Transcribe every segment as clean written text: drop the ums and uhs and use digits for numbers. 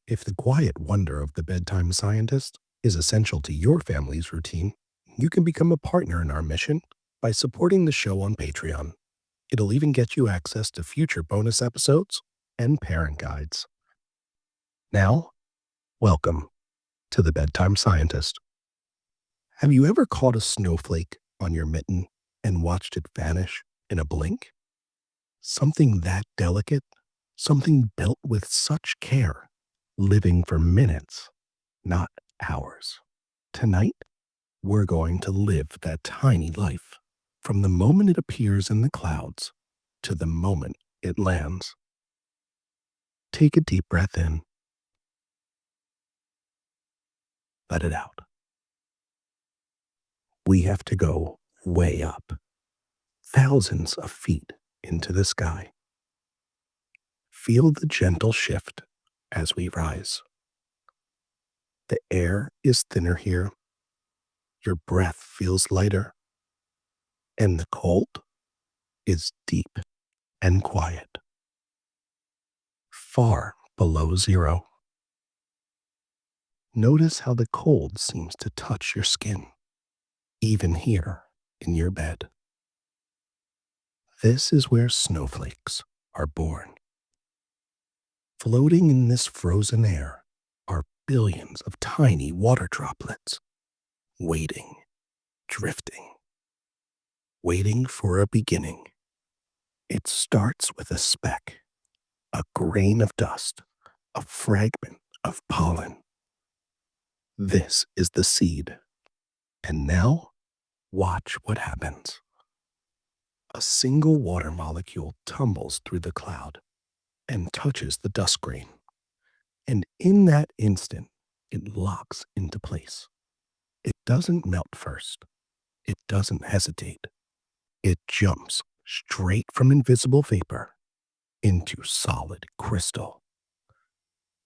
If the quiet wonder of the Bedtime Scientist is essential to your family's routine, you can become a partner in our mission by supporting the show on Patreon. It'll even get you access to future bonus episodes and parent guides. Now, welcome to the Bedtime Scientist. Have you ever caught a snowflake on your mitten and watched it vanish in a blink? Something that delicate, something built with such care, living for minutes, not hours. Tonight, we're going to live that tiny life from the moment it appears in the clouds to the moment it lands. Take a deep breath in. Let it out. We have to go way up, thousands of feet into the sky. Feel the gentle shift as we rise. The air is thinner here. Your breath feels lighter. And the cold is deep and quiet, far below zero. Notice how the cold seems to touch your skin, even here in your bed. This is where snowflakes are born. Floating in this frozen air are billions of tiny water droplets, waiting, drifting, waiting for a beginning. It starts with a speck, a grain of dust, a fragment of pollen. This is the seed. And now, watch what happens. A single water molecule tumbles through the cloud and touches the dust grain. And in that instant, it locks into place. It doesn't melt first. It doesn't hesitate. It jumps straight from invisible vapor into solid crystal.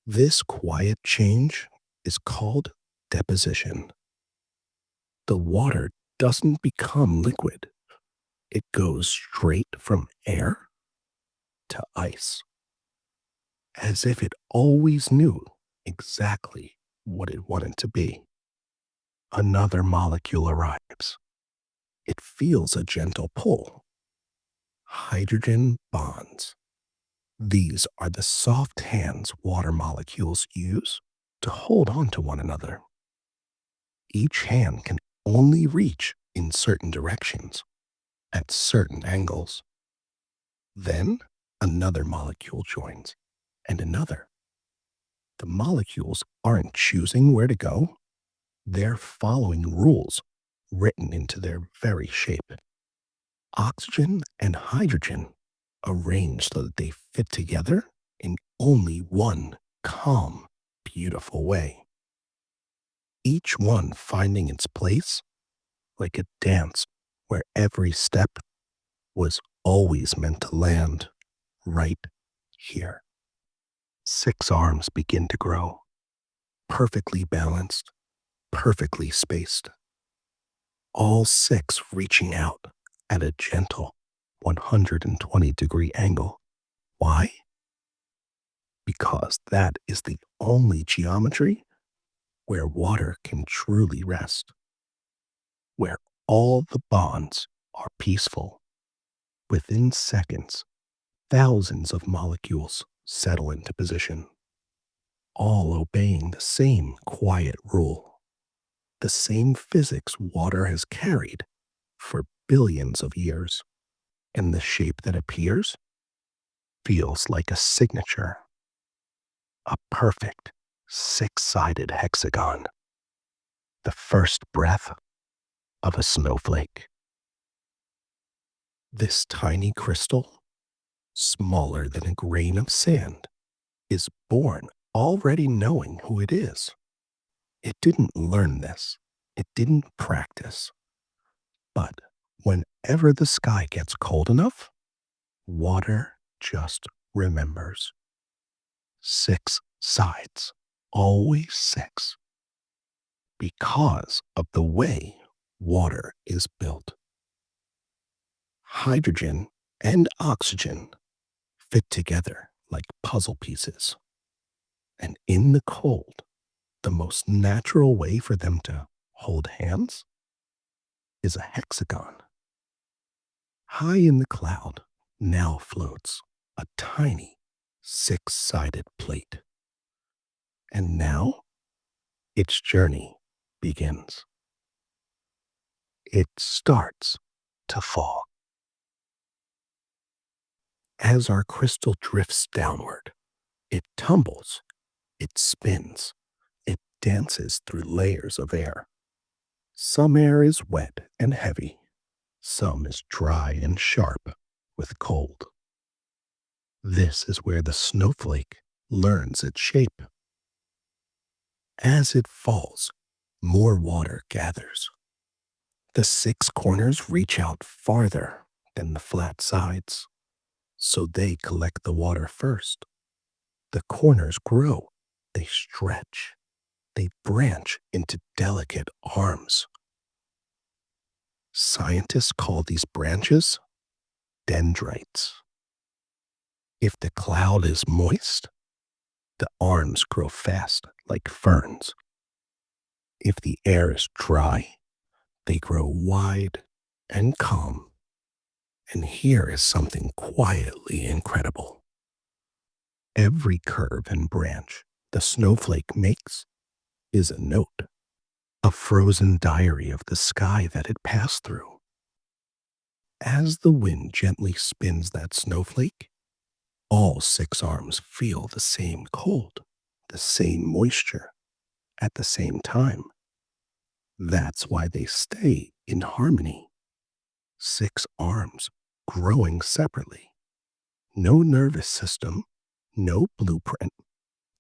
This quiet change is called deposition. The water doesn't become liquid. It goes straight from air to ice, as if it always knew exactly what it wanted to be. Another molecule arrives. It feels a gentle pull. Hydrogen bonds. These are the soft hands water molecules use to hold on to one another. Each hand can only reach in certain directions, at certain angles. Then another molecule joins, and another. The molecules aren't choosing where to go. They're following rules written into their very shape. Oxygen and hydrogen arranged so that they fit together in only one calm, beautiful way. Each one finding its place like a dance where every step was always meant to land right here. 6 arms begin to grow, perfectly balanced, perfectly spaced. All 6 reaching out at a gentle 120-degree angle. Why? Because that is the only geometry where water can truly rest, where all the bonds are peaceful. Within seconds, thousands of molecules settle into position, all obeying the same quiet rule, the same physics water has carried for billions of years. And the shape that appears feels like a signature, a perfect 6-sided hexagon, the first breath of a snowflake. This tiny crystal, smaller than a grain of sand, is born already knowing who it is. It didn't learn this. It didn't practice. But whenever the sky gets cold enough, water just remembers. 6 sides, always 6, because of the way water is built. Hydrogen and oxygen fit together like puzzle pieces. And in the cold, the most natural way for them to hold hands is a hexagon. High in the cloud now floats a tiny six-sided plate. And now its journey begins. It starts to fall. As our crystal drifts downward, it tumbles, it spins, it dances through layers of air. Some air is wet and heavy, some is dry and sharp with cold. This is where the snowflake learns its shape. As it falls, more water gathers. The six corners reach out farther than the flat sides, so they collect the water first. The corners grow, they stretch, they branch into delicate arms. Scientists call these branches dendrites. If the cloud is moist, the arms grow fast like ferns. If the air is dry, they grow wide and calm. And here is something quietly incredible. Every curve and branch the snowflake makes is a note, a frozen diary of the sky that it passed through. As the wind gently spins that snowflake, all six arms feel the same cold, the same moisture, at the same time. That's why they stay in harmony. Six arms growing separately. No nervous system, no blueprint.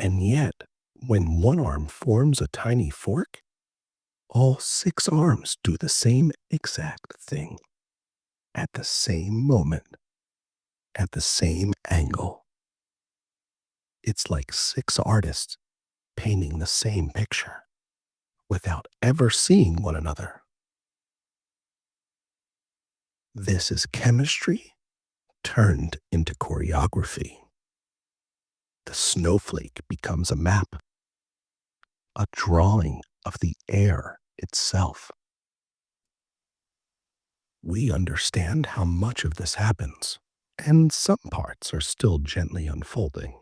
And yet, when one arm forms a tiny fork, all six arms do the same exact thing at the same moment, at the same angle. It's like six artists painting the same picture without ever seeing one another. This is chemistry turned into choreography. The snowflake becomes a map, a drawing of the air itself. We understand how much of this happens, and some parts are still gently unfolding.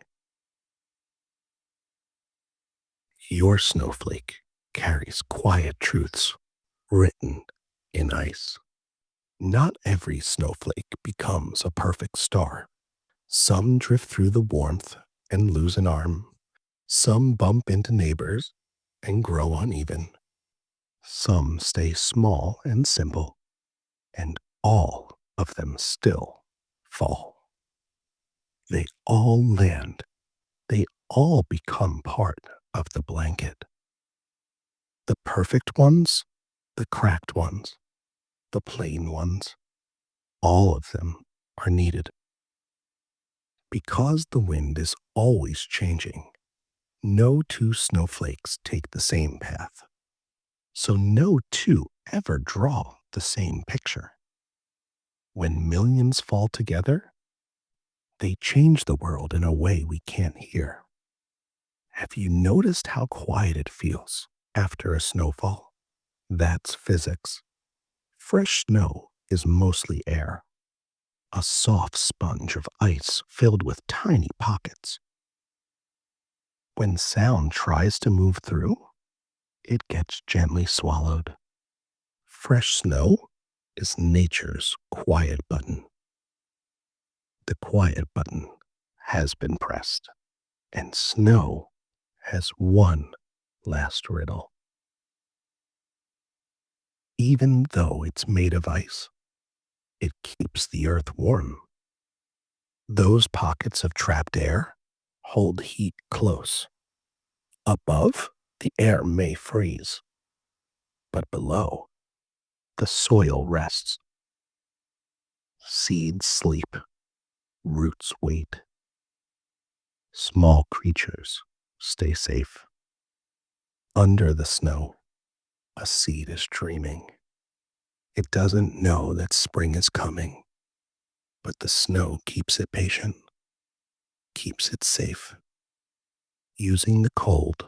Your snowflake carries quiet truths written in ice. Not every snowflake becomes a perfect star. Some drift through the warmth and lose an arm. Some bump into neighbors and grow uneven. Some stay small and simple, and all of them still fall. They all land. They all become part of the blanket. The perfect ones, the cracked ones, the plain ones, all of them are needed. Because the wind is always changing, no two snowflakes take the same path. So no two ever draw the same picture. When millions fall together, they change the world in a way we can't hear. Have you noticed how quiet it feels after a snowfall? That's physics. Fresh snow is mostly air, a soft sponge of ice filled with tiny pockets. When sound tries to move through, it gets gently swallowed. Fresh snow is nature's quiet button. The quiet button has been pressed, and snow has one last riddle. Even though it's made of ice, it keeps the earth warm. Those pockets of trapped air hold heat close. Above, the air may freeze, but below, the soil rests. Seeds sleep, roots wait. Small creatures stay safe. Under the snow, a seed is dreaming. It doesn't know that spring is coming, but the snow keeps it patient, keeps it safe. using the cold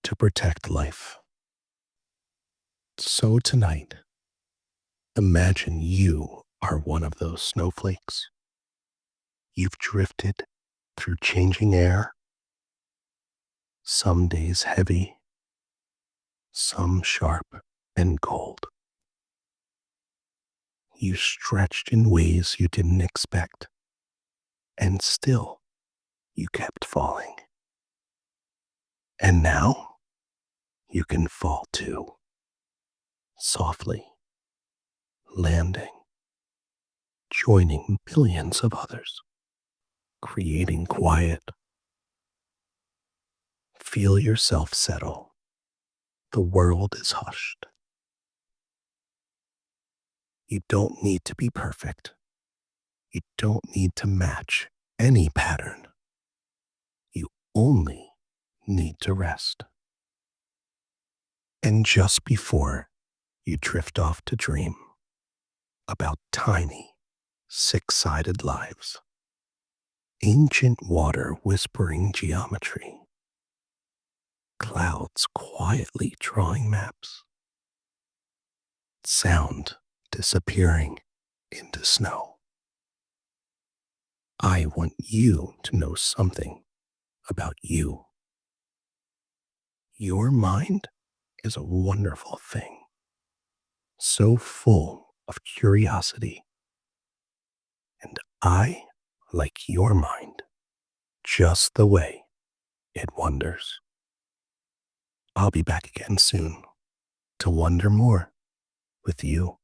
to protect life. So tonight, imagine you are one of those snowflakes. You've drifted through changing air, some days heavy, some sharp and cold. You stretched in ways you didn't expect, and still you kept falling. And now you can fall too, softly, landing, joining billions of others, creating quiet. Feel yourself settle. The world is hushed. You don't need to be perfect. You don't need to match any pattern. You only need to rest. And just before you drift off to dream about tiny, six-sided lives, ancient water whispering geometry, clouds quietly drawing maps, sound disappearing into snow. I want you to know something about you. Your mind is a wonderful thing, so full of curiosity. And I like your mind just the way it wonders. I'll be back again soon to wonder more with you.